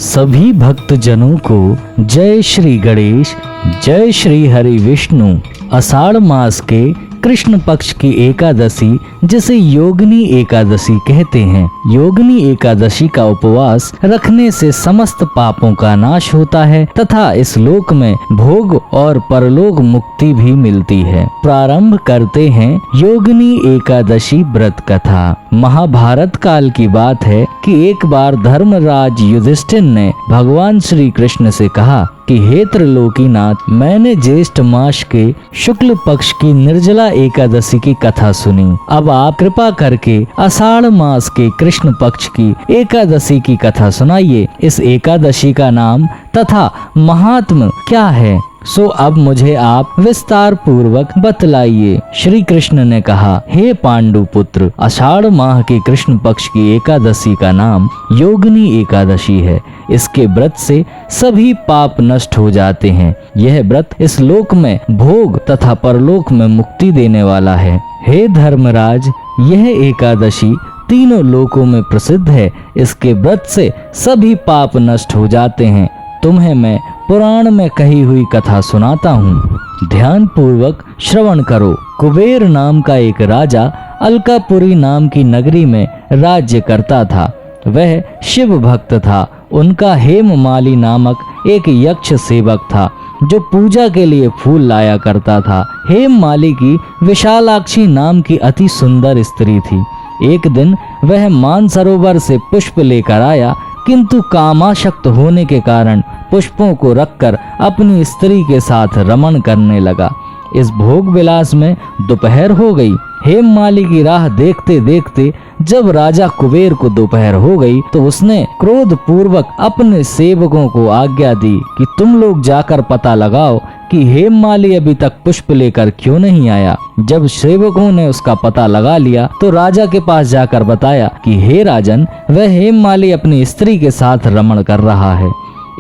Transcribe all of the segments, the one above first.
सभी भक्त जनों को जय श्री गणेश, जय श्री हरि विष्णु। आषाढ़ मास के कृष्ण पक्ष की एकादशी जिसे योगिनी एकादशी कहते हैं। योगिनी एकादशी का उपवास रखने से समस्त पापों का नाश होता है तथा इस लोक में भोग और परलोक मुक्ति भी मिलती है। प्रारंभ करते हैं योगिनी एकादशी व्रत कथा। महाभारत काल की बात है कि एक बार धर्मराज युधिष्ठिर ने भगवान श्री कृष्ण से कहा कि हे त्रिलोकीनाथ, मैंने ज्येष्ठ मास के शुक्ल पक्ष की निर्जला एकादशी की कथा सुनी। अब आप कृपा करके आषाढ़ मास के कृष्ण पक्ष की एकादशी की कथा सुनाइए। इस एकादशी का नाम तथा महात्म्य क्या है, सो अब मुझे आप विस्तार पूर्वक बतलाइए। श्री कृष्ण ने कहा, हे पांडु पुत्र, आषाढ़ माह के कृष्ण पक्ष की एकादशी का नाम योगिनी एकादशी है। इसके व्रत से सभी पाप नष्ट हो जाते हैं। यह व्रत इस लोक में भोग तथा परलोक में मुक्ति देने वाला है। हे धर्मराज, यह एकादशी तीनों लोकों में प्रसिद्ध है। इसके व्रत से सभी पाप नष्ट हो जाते हैं। तुम्हें मैं पुराण में कही हुई कथा सुनाता हूँ, ध्यान पूर्वक श्रवण करो। कुबेर नाम का एक राजा अलकापुरी नाम की नगरी में राज्य करता था। वह शिव भक्त था। उनका हेममाली नामक एक यक्ष सेवक था जो पूजा के लिए फूल लाया करता था। हेममाली की विशालाक्षी नाम की अति सुंदर स्त्री थी। एक दिन वह मानसरोवर से पुष्प लेकर आया, किंतु कामाशक्त होने के कारण पुष्पों को रखकर अपनी स्त्री के साथ रमण करने लगा। इस भोग विलास में दोपहर हो गई। हेममाली की राह देखते देखते जब राजा कुबेर को दोपहर हो गई तो उसने क्रोध पूर्वक अपने सेवकों को आज्ञा दी कि तुम लोग जाकर पता लगाओ कि हेममाली अभी तक पुष्प लेकर क्यों नहीं आया। जब सेवकों ने उसका पता लगा लिया तो राजा के पास जाकर बताया कि हे राजन, वह हेममाली अपनी स्त्री के साथ रमण कर रहा है।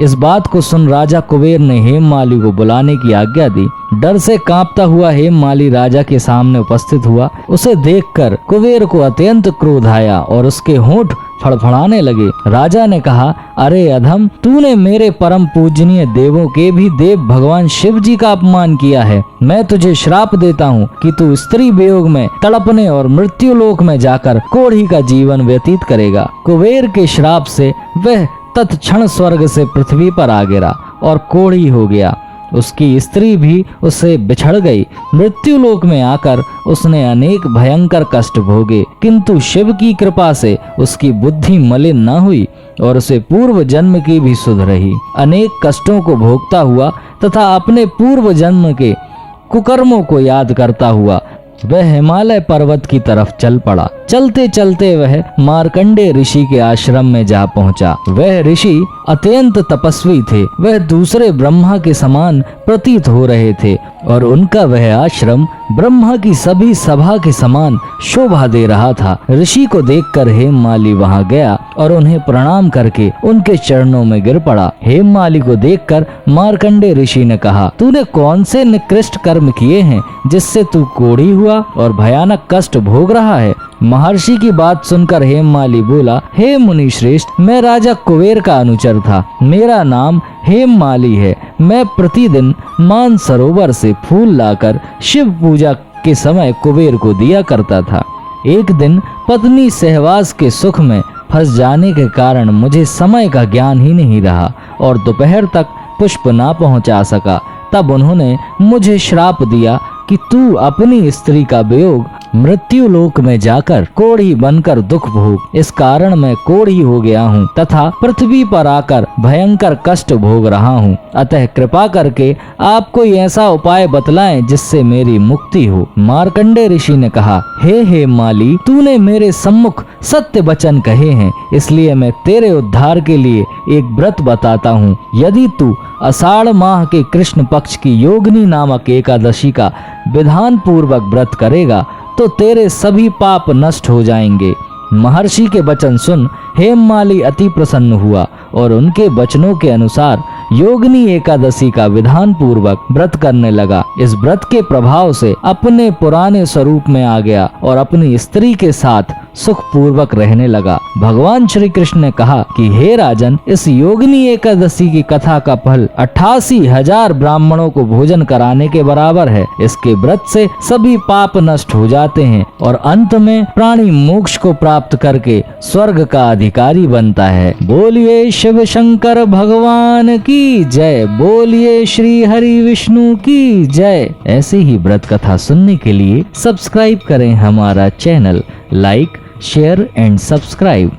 इस बात को सुन राजा कुबेर ने हेममाली को बुलाने की आज्ञा दी। डर से कांपता हुआ हेममाली राजा के सामने उपस्थित हुआ। उसे देखकर कुबेर को अत्यंत क्रोध आया और उसके होंठ फड़फड़ाने लगे। राजा ने कहा, अरे अधम, तूने मेरे परम पूजनीय देवों के भी देव भगवान शिव जी का अपमान किया है। मैं तुझे श्राप देता हूँ कि तू स्त्री वियोग में तड़पने और मृत्यु लोक में जाकर कोढ़ी का जीवन व्यतीत करेगा। कुबेर के श्राप से वह तत्क्षण स्वर्ग से पृथ्वी पर आ गिरा और कोढ़ी हो गया। उसकी स्त्री भी उससे बिछड़ गई। मृत्यु लोक में आकर उसने अनेक भयंकर कष्ट भोगे, किंतु शिव की कृपा से उसकी बुद्धि मलिन न हुई और उसे पूर्व जन्म की भी सुध रही। अनेक कष्टों को भोगता हुआ तथा अपने पूर्व जन्म के कुकर्मों को याद करता हुआ वह हिमालय पर्वत की तरफ चल पड़ा। चलते चलते वह मार्कंडे ऋषि के आश्रम में जा पहुंचा। वह ऋषि अत्यंत तपस्वी थे। वह दूसरे ब्रह्मा के समान प्रतीत हो रहे थे और उनका वह आश्रम ब्रह्मा की सभी सभा के समान शोभा दे रहा था। ऋषि को देखकर हेममाली वहां गया और उन्हें प्रणाम करके उनके चरणों में गिर पड़ा। हेममाली को देखकर मार्कंडे ऋषि ने कहा, तूने कौन से निकृष्ट कर्म किए हैं जिससे तू कोढ़ी हुआ और भयानक कष्ट भोग रहा है। महर्षि की बात सुनकर हेममाली बोला, हे मुनि श्रेष्ठ, मैं राजा कुबेर का अनुचर था। मेरा नाम हेममाली है। मैं प्रतिदिन मानसरोवर से फूल लाकर शिव पूजा के समय कुबेर को दिया करता था। एक दिन पत्नी सहवास के सुख में फंस जाने के कारण मुझे समय का ज्ञान ही नहीं रहा और दोपहर तक पुष्प ना पहुंचा सका। तब उन्होंने मुझे श्राप दिया कि तू अपनी स्त्री का वियोग मृत्यु लोक में जाकर कोढ़ी बनकर दुख भोग। इस कारण मैं कोढ़ी हो गया हूँ तथा पृथ्वी पर आकर भयंकर कष्ट भोग रहा हूँ। अतः कृपा करके आप कोई ऐसा उपाय बतलाएं जिससे मेरी मुक्ति हो। मार्कंडे ऋषि ने कहा, हे हेममाली, तूने मेरे सम्मुख सत्य वचन कहे हैं, इसलिए मैं तेरे उद्धार के लिए एक व्रत बताता हूँ। यदि तू आषाढ़ माह के कृष्ण पक्ष की योगिनी नामक एकादशी का विधान पूर्वक व्रत करेगा तो तेरे सभी पाप नष्ट हो जाएंगे। महर्षि के वचन सुन हेममाली अति प्रसन्न हुआ और उनके वचनों के अनुसार योगिनी एकादशी का विधान पूर्वक व्रत करने लगा। इस व्रत के प्रभाव से अपने पुराने स्वरूप में आ गया और अपनी स्त्री के साथ सुख पूर्वक रहने लगा। भगवान श्री कृष्ण ने कहा कि हे राजन, इस योगिनी एकादशी की कथा का फल 88,000 ब्राह्मणों को भोजन कराने के बराबर है। इसके व्रत से सभी पाप नष्ट हो जाते हैं और अंत में प्राणी मोक्ष को प्राप्त करके स्वर्ग का अधिकारी बनता है। बोलिए शिव शंकर भगवान की जय, बोलिए श्री हरि विष्णु की जय। ऐसे ही व्रत कथा सुनने के लिए सब्सक्राइब करें हमारा channel. Like, share and subscribe.